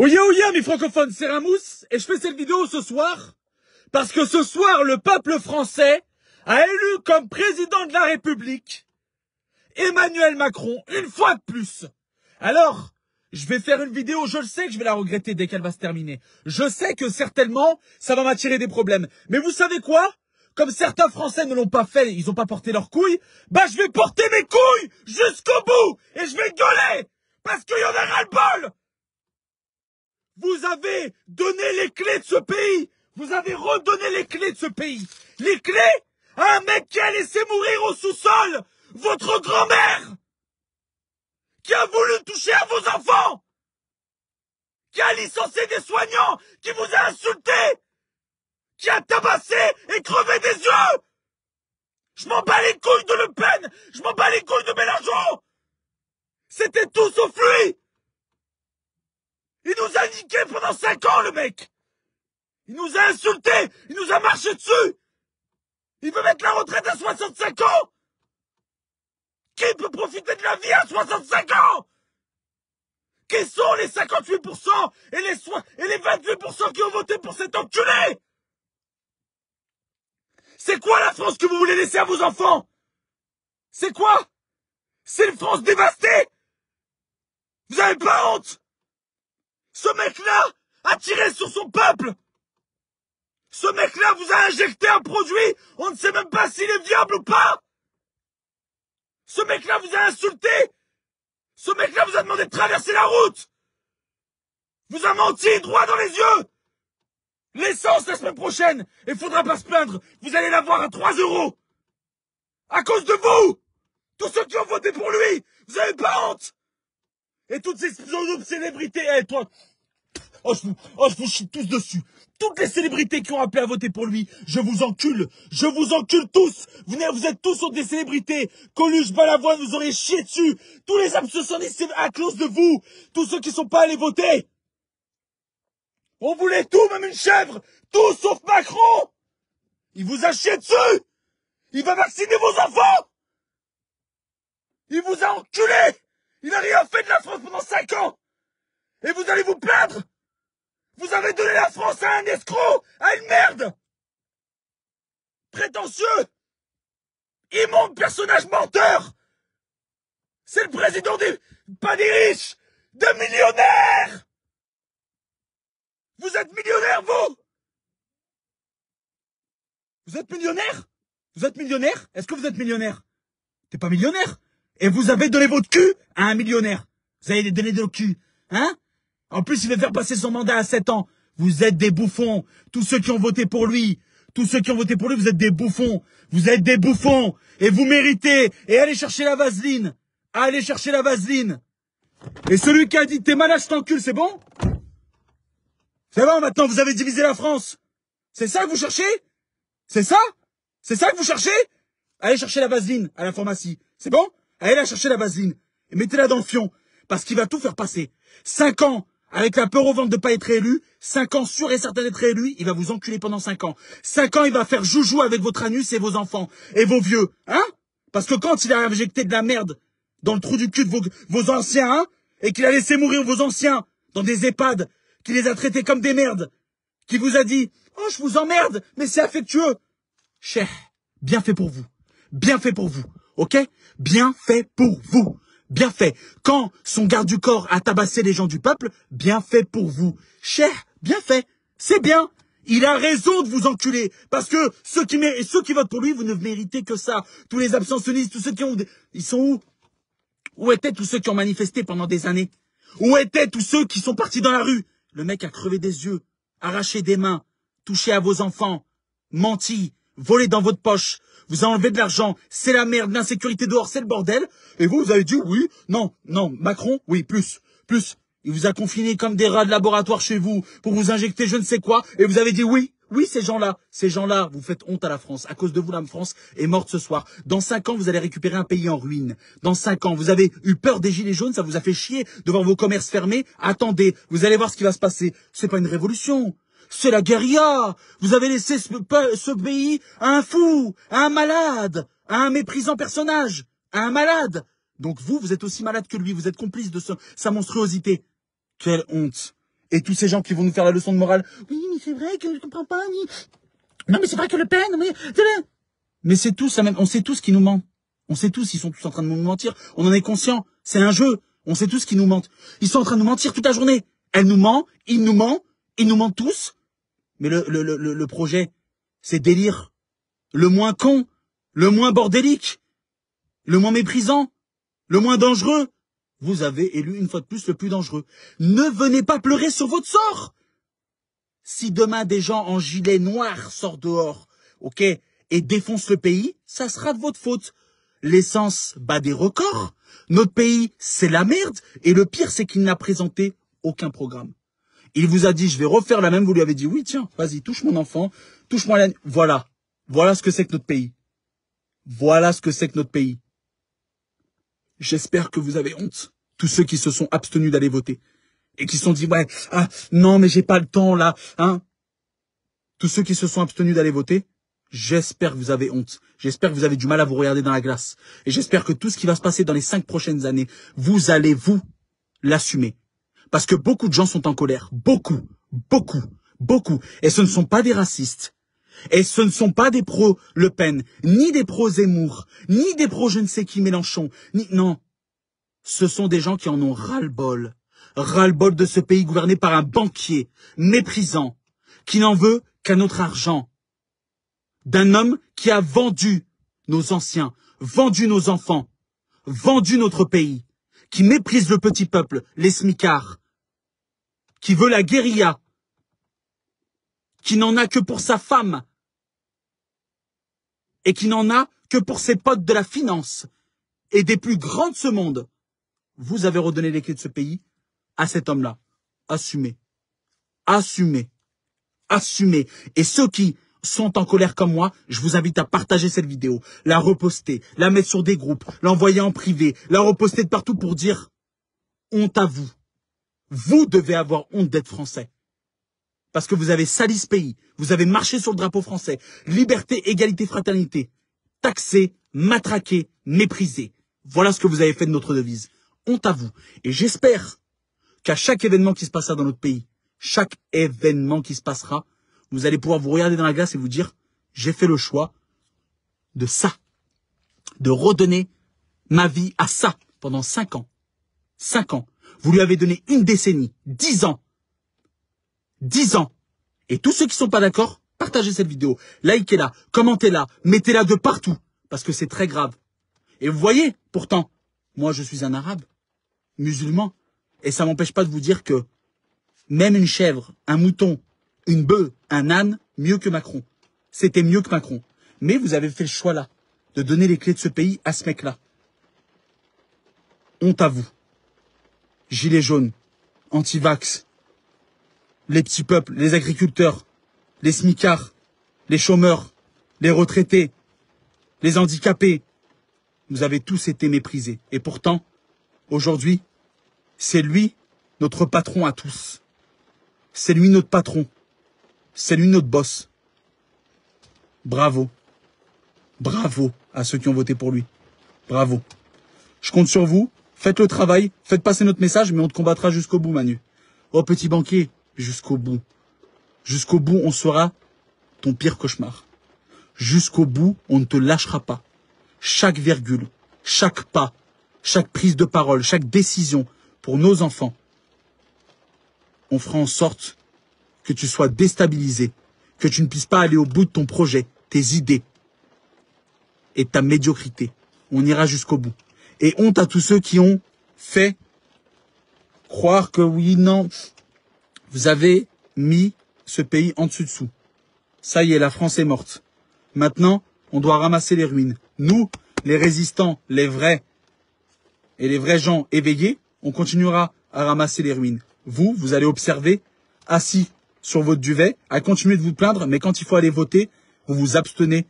Oya mes francophones, c'est Ramous et je fais cette vidéo ce soir parce que ce soir le peuple français a élu comme président de la République Emmanuel Macron une fois de plus. Alors, je vais faire une vidéo, je le sais que je vais la regretter dès qu'elle va se terminer. Je sais que certainement ça va m'attirer des problèmes. Mais vous savez quoi? Comme certains Français ne l'ont pas fait, ils n'ont pas porté leurs couilles, bah je vais porter mes couilles jusqu'au bout et je vais gueuler parce qu'il y en a ras-le-bol. Vous avez donné les clés de ce pays. Vous avez redonné les clés de ce pays. Les clés à un mec qui a laissé mourir au sous-sol votre grand-mère, qui a voulu toucher à vos enfants, qui a licencié des soignants, qui vous a insulté, qui a tabassé et crevé des yeux. Je m'en bats les couilles de Le Pen. Je m'en bats les couilles de Mélenchon. C'était tout sauf lui. Il nous a niqué pendant 5 ans, le mec. Il nous a insultés. Il nous a marché dessus. Il veut mettre la retraite à 65 ans. Qui peut profiter de la vie à 65 ans? Qui sont les 58% et les 28% qui ont voté pour cet enculé? C'est quoi la France que vous voulez laisser à vos enfants? C'est quoi? C'est une France dévastée. Vous avez pas honte? Ce mec-là a tiré sur son peuple. Ce mec-là vous a injecté un produit, on ne sait même pas s'il est viable ou pas. Ce mec-là vous a insulté. Ce mec-là vous a demandé de traverser la route. Vous a menti droit dans les yeux. L'essence la semaine prochaine, il faudra pas se plaindre, vous allez l'avoir à 3 €. À cause de vous. Tous ceux qui ont voté pour lui, vous avez pas honte. Et toutes ces pseudo-célébrités, toi, je vous chie tous dessus. Toutes les célébrités qui ont appelé à voter pour lui, je vous encule. Je vous encule tous. Vous êtes tous des célébrités. Coluche, Balavoine, vous aurez chié dessus. Tous les abstentionnistes, c'est à cause de vous. Tous ceux qui sont pas allés voter. On voulait tout, même une chèvre. Tout sauf Macron. Il vous a chié dessus. Il va vacciner vos enfants. Il vous a enculé. Il n'a rien fait de la France pendant 5 ans. Et vous allez vous plaindre. Vous avez donné la France à un escroc, à une merde. Prétentieux. Immonde personnage menteur. C'est le président pas des riches, des millionnaires. Vous êtes millionnaire, vous? Vous êtes millionnaire? Vous êtes millionnaire? Est-ce que vous êtes millionnaire? T'es pas millionnaire? Et vous avez donné votre cul à un millionnaire. Vous avez donné votre cul. Hein? En plus, il veut faire passer son mandat à 7 ans. Vous êtes des bouffons. Tous ceux qui ont voté pour lui. Tous ceux qui ont voté pour lui, vous êtes des bouffons. Vous êtes des bouffons. Et vous méritez. Et allez chercher la vaseline. Allez chercher la vaseline. Et celui qui a dit t'es malade, je t'encule, c'est bon? C'est bon, maintenant, vous avez divisé la France. C'est ça que vous cherchez? C'est ça? C'est ça que vous cherchez? Allez chercher la vaseline à la pharmacie. C'est bon? Allez la chercher la vaseline. Et mettez-la dans le fion. Parce qu'il va tout faire passer. 5 ans, avec la peur au ventre de pas être élu. 5 ans sûr et certain d'être élu. Il va vous enculer pendant 5 ans. 5 ans, il va faire joujou avec votre anus et vos enfants. Et vos vieux. Hein? Parce que quand il a injecté de la merde dans le trou du cul de vos anciens, hein? Et qu'il a laissé mourir vos anciens dans des EHPAD, qui les a traités comme des merdes, qui vous a dit « Oh, je vous emmerde, mais c'est affectueux !» Cher, bien fait pour vous. Bien fait pour vous. Ok? Bien fait pour vous. Bien fait. Quand son garde du corps a tabassé les gens du peuple, bien fait pour vous. Cher, bien fait. C'est bien. Il a raison de vous enculer. Parce que ceux qui votent pour lui, vous ne méritez que ça. Tous les abstentionnistes, tous ceux qui ont... Ils sont où? Où étaient tous ceux qui ont manifesté pendant des années? Où étaient tous ceux qui sont partis dans la rue? Le mec a crevé des yeux, arraché des mains, touché à vos enfants, menti, volé dans votre poche, vous a enlevé de l'argent, c'est la merde, l'insécurité dehors, c'est le bordel. Et vous avez dit oui, non, Macron, oui, plus. Il vous a confiné comme des rats de laboratoire chez vous pour vous injecter je ne sais quoi. Et vous avez dit oui, ces gens-là, vous faites honte à la France. À cause de vous, la France est morte ce soir. Dans 5 ans, vous allez récupérer un pays en ruine. Dans 5 ans, vous avez eu peur des gilets jaunes, ça vous a fait chier de voir vos commerces fermés. Attendez, vous allez voir ce qui va se passer. C'est pas une révolution. C'est la guérilla. Vous avez laissé ce pays à un fou, à un malade, à un méprisant personnage, à un malade. Donc vous êtes aussi malade que lui. Vous êtes complice de sa monstruosité. Quelle honte. Et tous ces gens qui vont nous faire la leçon de morale. Oui, mais c'est vrai que je ne comprends pas. Non, mais c'est vrai que Le Pen, mais c'est tous la même. On sait tous qui nous ment. On sait tous, ils sont tous en train de nous mentir. On en est conscient. C'est un jeu. On sait tous qui nous mentent. Ils sont en train de nous mentir toute la journée. Elle nous ment, ils nous mentent tous. Mais le projet, c'est délire. Le moins con, le moins bordélique, le moins méprisant, le moins dangereux. Vous avez élu une fois de plus le plus dangereux. Ne venez pas pleurer sur votre sort. Si demain des gens en gilet noir sortent dehors, ok, et défoncent le pays, ça sera de votre faute. L'essence bat des records. Notre pays, c'est la merde. Et le pire, c'est qu'il n'a présenté aucun programme. Il vous a dit, je vais refaire la même. Vous lui avez dit, oui, tiens, vas-y, touche mon enfant, touche-moi la... Voilà. Voilà ce que c'est que notre pays. Voilà ce que c'est que notre pays. J'espère que vous avez honte. Tous ceux qui se sont abstenus d'aller voter. Et qui se sont dit, ouais, ah, non, mais j'ai pas le temps, là, hein. Tous ceux qui se sont abstenus d'aller voter, j'espère que vous avez honte. J'espère que vous avez du mal à vous regarder dans la glace. Et j'espère que tout ce qui va se passer dans les 5 prochaines années, vous allez, vous, l'assumer. Parce que beaucoup de gens sont en colère. Beaucoup, beaucoup, beaucoup. Et ce ne sont pas des racistes. Et ce ne sont pas des pro-Le Pen, ni des pro-Zemmour, ni des pro-je ne sais qui Mélenchon, ni... Non. Ce sont des gens qui en ont ras-le-bol. Ras-le-bol de ce pays gouverné par un banquier méprisant, qui n'en veut qu'à notre argent. D'un homme qui a vendu nos anciens, vendu nos enfants, vendu notre pays, qui méprise le petit peuple, les smicards, qui veut la guérilla, qui n'en a que pour sa femme, et qui n'en a que pour ses potes de la finance et des plus grands de ce monde. Vous avez redonné les clés de ce pays à cet homme-là. Assumez. Assumez. Assumez. Et ceux qui sont en colère comme moi, je vous invite à partager cette vidéo, la reposter, la mettre sur des groupes, l'envoyer en privé, la reposter de partout pour dire honte à vous. Vous devez avoir honte d'être français. Parce que vous avez sali ce pays, vous avez marché sur le drapeau français. Liberté, égalité, fraternité. Taxé, matraqué, méprisé. Voilà ce que vous avez fait de notre devise. Honte à vous. Et j'espère qu'à chaque événement qui se passera dans notre pays, chaque événement qui se passera, vous allez pouvoir vous regarder dans la glace et vous dire, j'ai fait le choix de ça. De redonner ma vie à ça pendant 5 ans. 5 ans. Vous lui avez donné une décennie, 10 ans. 10 ans. Et tous ceux qui sont pas d'accord, partagez cette vidéo. Likez-la, commentez-la, mettez-la de partout. Parce que c'est très grave. Et vous voyez, pourtant, moi je suis un arabe, musulman. Et ça m'empêche pas de vous dire que même une chèvre, un mouton, une bœuf, un âne, mieux que Macron. C'était mieux que Macron. Mais vous avez fait le choix là, de donner les clés de ce pays à ce mec-là. Honte à vous. Gilets jaunes, anti-vax, les petits peuples, les agriculteurs, les smicards, les chômeurs, les retraités, les handicapés. Vous avez tous été méprisés. Et pourtant, aujourd'hui, c'est lui notre patron à tous. C'est lui notre patron. C'est lui notre boss. Bravo. Bravo à ceux qui ont voté pour lui. Bravo. Je compte sur vous. Faites le travail. Faites passer notre message, mais on te combattra jusqu'au bout, Manu. Oh, petit banquier. Jusqu'au bout. Jusqu'au bout, on sera ton pire cauchemar. Jusqu'au bout, on ne te lâchera pas. Chaque virgule, chaque pas, chaque prise de parole, chaque décision pour nos enfants, on fera en sorte que tu sois déstabilisé, que tu ne puisses pas aller au bout de ton projet, tes idées et ta médiocrité. On ira jusqu'au bout. Et honte à tous ceux qui ont fait croire que oui, non, vous avez mis ce pays en dessous. Ça y est, la France est morte. Maintenant, on doit ramasser les ruines. Nous, les résistants, les vrais, et les vrais gens éveillés, on continuera à ramasser les ruines. Vous, vous allez observer, assis sur votre duvet, à continuer de vous plaindre, mais quand il faut aller voter, vous vous abstenez,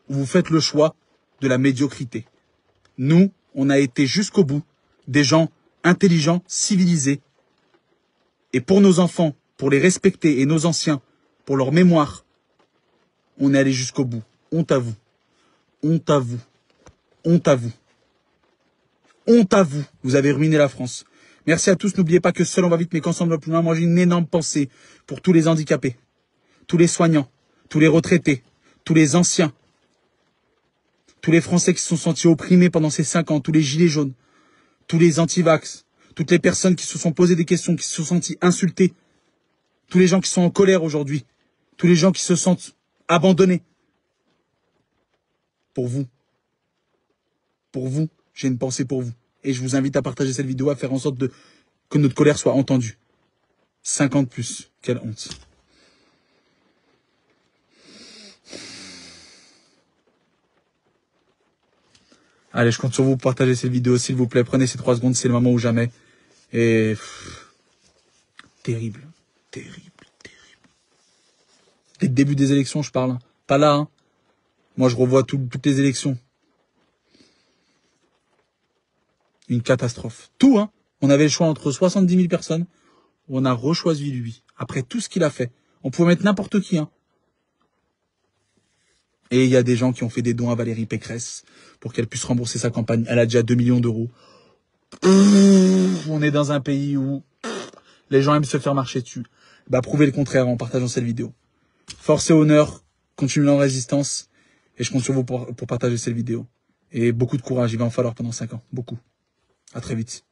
vous faites le choix de la médiocrité. Nous, on a été jusqu'au bout des gens intelligents, civilisés. Et pour nos enfants, pour les respecter, et nos anciens, pour leur mémoire, on est allé jusqu'au bout. Honte à vous. Honte à vous. Honte à vous. Honte à vous. Vous avez ruiné la France. Merci à tous. N'oubliez pas que seul on va vite, mais qu'ensemble on va plus loin. Moi, j'ai une énorme pensée pour tous les handicapés, tous les soignants, tous les retraités, tous les anciens, tous les Français qui se sont sentis opprimés pendant ces 5 ans, tous les gilets jaunes, tous les anti-vax, toutes les personnes qui se sont posées des questions, qui se sont sentis insultés, tous les gens qui sont en colère aujourd'hui, tous les gens qui se sentent abandonnés. Pour vous, j'ai une pensée pour vous. Et je vous invite à partager cette vidéo, à faire en sorte que notre colère soit entendue. 50 plus, quelle honte. Allez, je compte sur vous pour partager cette vidéo, s'il vous plaît. Prenez ces 3 secondes, c'est le moment ou jamais. Et... terrible, terrible, terrible. Dès le début des élections, je parle. Pas là, hein. Moi, je revois toutes les élections. Une catastrophe. Tout, hein. On avait le choix entre 70 000 personnes. On a rechoisi lui. Après tout ce qu'il a fait. On pouvait mettre n'importe qui, hein. Et il y a des gens qui ont fait des dons à Valérie Pécresse pour qu'elle puisse rembourser sa campagne. Elle a déjà 2 millions d'euros. On est dans un pays où les gens aiment se faire marcher dessus. Bah, prouvez le contraire en partageant cette vidéo. Force et honneur. Continuez en résistance. Et je compte sur vous pour partager cette vidéo. Et beaucoup de courage. Il va en falloir pendant 5 ans. Beaucoup. À très vite.